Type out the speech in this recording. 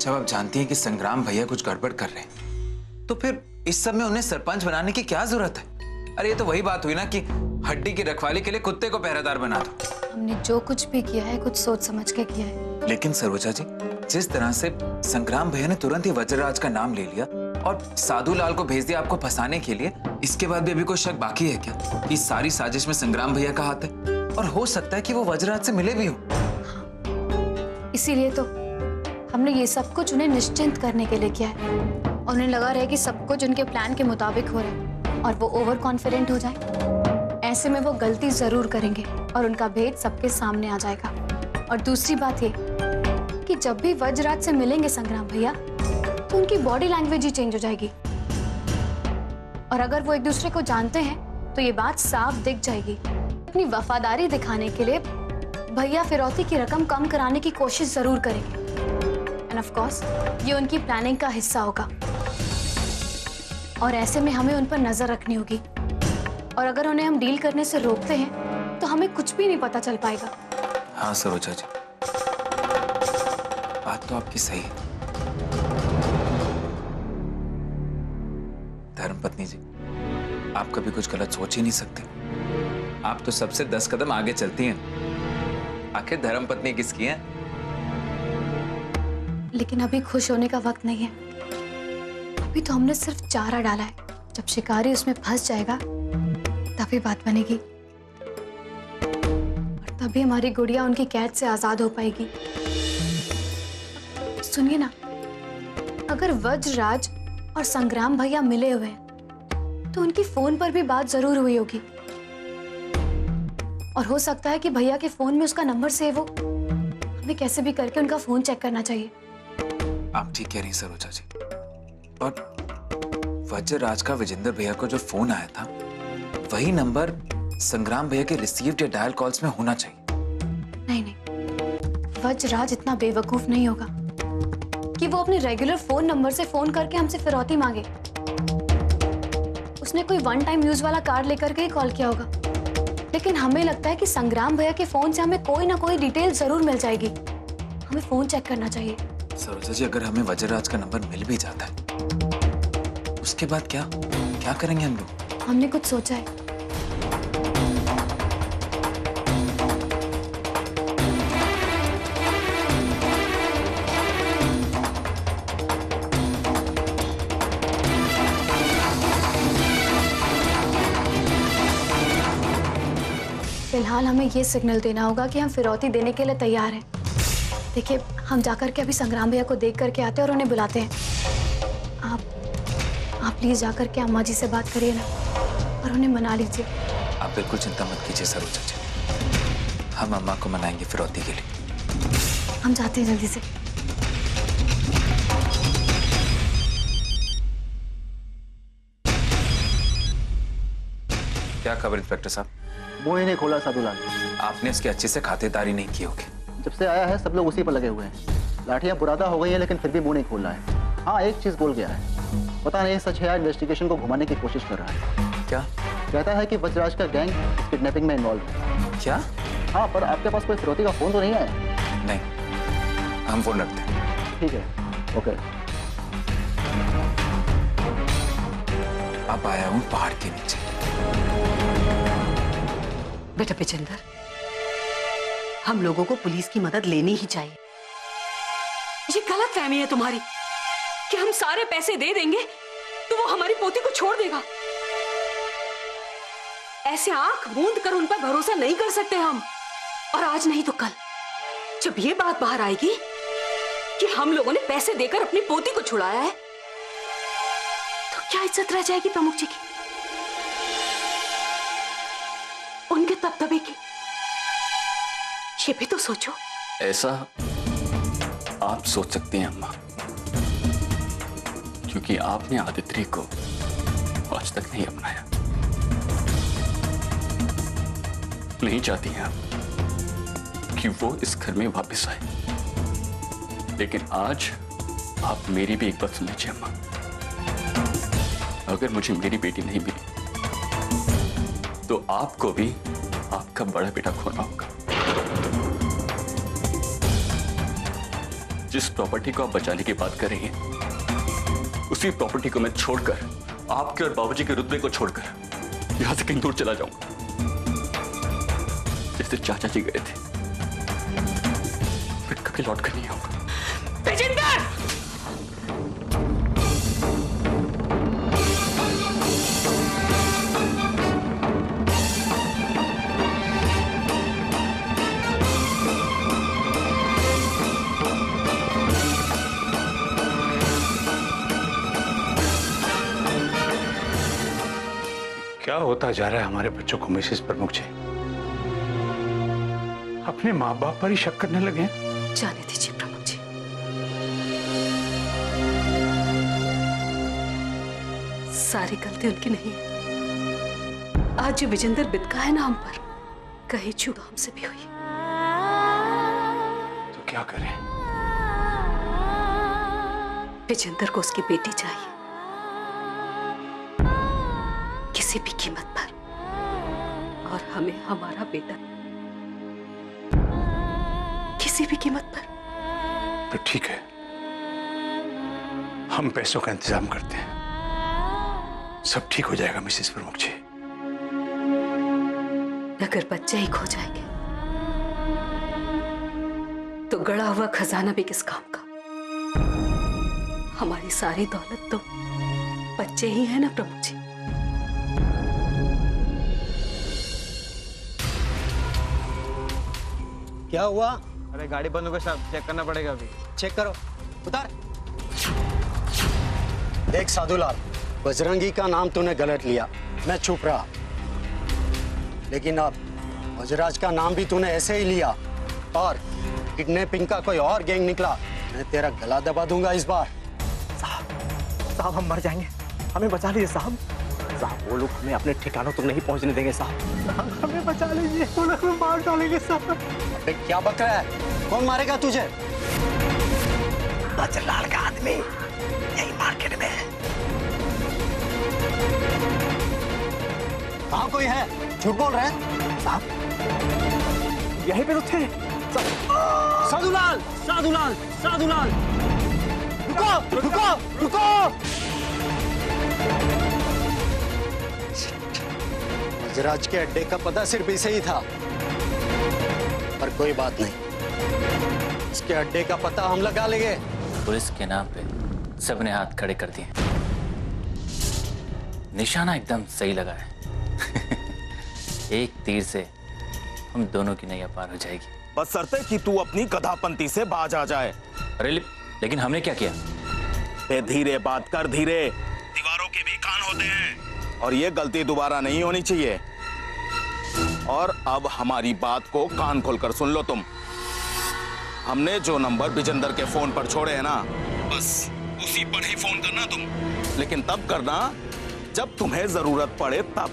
जब आप जानती हैं कि संग्राम भैया कुछ गड़बड़ कर रहे हैं, तो फिर इस सब में उन्हें सरपंच बनाने की क्या जरूरत है? अरे ये तो वही बात हुई ना कि हड्डी की रखवाली के लिए कुत्ते को पहरेदार बना दो। हमने जो कुछ भी किया है कुछ सोच समझ के किया है। लेकिन सरोजा जी, जिस तरह से संग्राम भैया ने तुरंत ही वज्रराज का नाम ले लिया और साधु लाल को भेज दिया आपको फंसाने के लिए, इसके बाद भी अभी कोई शक बाकी है क्या? इस सारी साजिश में संग्राम भैया का हाथ है और हो सकता है कि वो वज्रराज से मिले भी हो। इसीलिए तो हमने ये सब कुछ उन्हें निश्चिंत करने के लिए किया है और उन्हें लगा रहे कि सब कुछ उनके प्लान के मुताबिक हो रहा है और वो ओवर कॉन्फिडेंट हो जाए। ऐसे में वो गलती जरूर करेंगे और उनका भेद सबके सामने आ जाएगा। और दूसरी बात ये कि जब भी वज्रराज से मिलेंगे संग्राम भैया तो उनकी बॉडी लैंग्वेज ही चेंज हो जाएगी और अगर वो एक दूसरे को जानते हैं तो ये बात साफ दिख जाएगी। अपनी वफादारी दिखाने के लिए भैया फिरौती की रकम कम कराने की कोशिश जरूर करेंगे एंड ऑफ कोर्स ये उनकी प्लानिंग का हिस्सा होगा और ऐसे में हमें उन पर नजर रखनी होगी और अगर उन्हें हम डील करने से रोकते हैं तो हमें कुछ भी नहीं पता चल पाएगा। हाँ सरोजा जी, बात तो आपकी सही है। धर्मपत्नी जी, आप कभी कुछ गलत सोच ही नहीं सकते। आप तो सबसे 10 कदम आगे चलती हैं। आखिर धर्मपत्नी किसकी है? लेकिन अभी खुश होने का वक्त नहीं है। अभी तो हमने सिर्फ चारा डाला है। जब शिकारी उसमें फंस जाएगा तभी बात बनेगी और तभी हमारी गुड़िया उनकी कैद से आजाद हो पाएगी। सुनिए ना, अगर वज्रराज और संग्राम भैया मिले हुए हैं तो उनकी फोन पर भी बात जरूर हुई होगी और हो सकता है कि भैया के फोन में उसका नंबर सेव हो। हमें कैसे भी करके उनका फोन चेक करना चाहिए। आप ठीक कह रही सरोजा जी। और वज्रराज का विजेंद्र भैया को जो फोन आया था वही नंबर संग्राम भैया के रिसीव्ड या डायल कॉल्स में होना चाहिए। नहीं, वज्रराज इतना बेवकूफ नहीं होगा कि वो अपने रेगुलर फोन नंबर से फोन करके हमसे फिरौती मांगे। उसने कोई वन टाइम यूज वाला कार्ड लेकर के ही कॉल किया होगा। लेकिन हमें लगता है कि संग्राम भैया के फोन से हमें कोई ना कोई डिटेल जरूर मिल जाएगी। हमें फोन चेक करना चाहिए। सरोजा जी, अगर हमें वज्रराज का नंबर मिल भी जाता है उसके बाद क्या करेंगे हम लोग? हमने कुछ सोचा है। फिलहाल हमें ये सिग्नल देना होगा कि हम फिरौती देने के लिए तैयार हैं। देखिए, हम जाकर के अभी संग्राम भैया को देख करके आते हैं और उन्हें बुलाते हैं। आप प्लीज जाकर के अम्मा जी से बात करिए ना और उन्हें मना लीजिए। आप बिल्कुल चिंता मत कीजिए सरोजा जी, हम अम्मा को मनाएंगे फिरौती के लिए। हम जाते हैं जल्दी से। क्या खबर इंस्पेक्टर साहब? वो ही नहीं खोला साधुलाल। आपने इसकी अच्छे से खातिरदारी नहीं की होगी। जब से आया है सब लोग उसी पर लगे हुए हैं। लाठियां बुरादा हो गई हैं लेकिन फिर भी मुंह नहीं खोल रहा है। हाँ, एक चीज बोल गया है, पता नहीं सच है या इन्वेस्टिगेशन को घुमाने की कोशिश कर रहा है। क्या कहता है कि वज्रराज का गैंग इस किडनैपिंग में इन्वॉल्व है। क्या? हाँ, पर आपके पास कोई फिरौती का फोन तो नहीं है? नहीं, हम फोन रखते हैं। ठीक है, ओके। अब आया हूँ पहाड़ के नीचे। बेटा विजेंद्र, हम लोगों को पुलिस की मदद लेनी ही चाहिए। ये गलत फहमी है तुम्हारी कि हम सारे पैसे दे देंगे तो वो हमारी पोती को छोड़ देगा। ऐसे आंख मूंद कर उन पर भरोसा नहीं कर सकते हम। और आज नहीं तो कल जब ये बात बाहर आएगी कि हम लोगों ने पैसे देकर अपनी पोती को छुड़ाया है तो क्या इज्जत रह जाएगी प्रमुख जी की, उनके तबदबे की? ये भी तो सोचो। ऐसा आप सोच सकती हैं अम्मा, क्योंकि आपने आदित्य को आज तक नहीं अपनाया। नहीं चाहती हैं आप कि वो इस घर में वापस आए। लेकिन आज आप मेरी भी एक बात सुन लीजिए अम्मा, अगर मुझे मेरी बेटी नहीं मिली तो आपको भी आपका बड़ा बेटा खोना होगा। जिस प्रॉपर्टी को आप बचाने की बात कर रही हैं, उसी प्रॉपर्टी को मैं छोड़कर, आपके और बाबूजी के रुतबे को छोड़कर यहां से कहीं दूर चला जाऊंगा, जैसे चाचा जी गए थे। फिर कभी लौट कर नहीं आऊंगा। विजेंदर! क्या होता जा रहा है हमारे बच्चों को मिसेस प्रमुख जी? अपने माँ बाप पर ही शक करने लगे हैं। जाने दीजिए प्रमुख जी। सारी गलती उनकी नहीं है। आज जो विजेंदर बितका है ना हम पर, कहीं चूक हमसे भी हुई। तो क्या करें? विजेंदर को उसकी बेटी चाहिए, किसी भी कीमत पर, और हमें हमारा बेटा किसी भी कीमत पर। तो ठीक है, हम पैसों का इंतजाम करते हैं, सब ठीक हो जाएगा मिसेस प्रमुख जी। अगर बच्चे ही खो जाएंगे तो गड़ा हुआ खजाना भी किस काम का? हमारी सारी दौलत तो बच्चे ही है ना प्रमुख जी। क्या हुआ? अरे गाड़ी बंद हो गई साहब, चेक करना पड़ेगा अभी। चेक करो, उतार। देख साधुलाल, बजरंगी का नाम तूने गलत लिया, मैं चुप रहा। लेकिन अब वजराज का नाम भी तूने ऐसे ही लिया और किडनैपिंग का कोई और गैंग निकला, मैं तेरा गला दबा दूंगा इस बार। साहब हम मर जाएंगे, हमें बचा लीजिए साहब। साहब वो लोग हमें अपने ठिकानों तक नहीं पहुंचने देंगे साहब। हमें बचा लीजिए, वो लोग हमें मार डालेंगे साहब। अबे क्या बक रहा है? कौन मारेगा तुझे? बजरलाल का आदमी यही मार्केट में है। कहाँ कोई है? झूठ बोल रहे हैं साहब यहीं पे तो थे। साधुलाल, साधुलाल, साधुलाल, रुको, रुको, रुको। वजराज के अड्डे का पता सिर्फ इसे ही था, पर कोई बात नहीं, इसके अड्डे का पता हम लगा लेंगे। पुलिस के नाम पे सबने हाथ खड़े कर दिए, निशाना एकदम सही लगा है। एक तीर से हम दोनों की नैया पार हो जाएगी। बशर्ते कि तू अपनी गधापंती से बाज आ जाए। अरे लेकिन हमने क्या किया? बे धीरे बात कर, धीरे। दीवारों के भी कान होते हैं और ये गलती दोबारा नहीं होनी चाहिए। और अब हमारी बात को कान खोलकर सुन लो तुम। हमने जो नंबर विजेंदर के फोन पर छोड़े हैं ना, बस उसी पर ही फोन करना तुम। लेकिन तब करना जब तुम्हें जरूरत पड़े तब।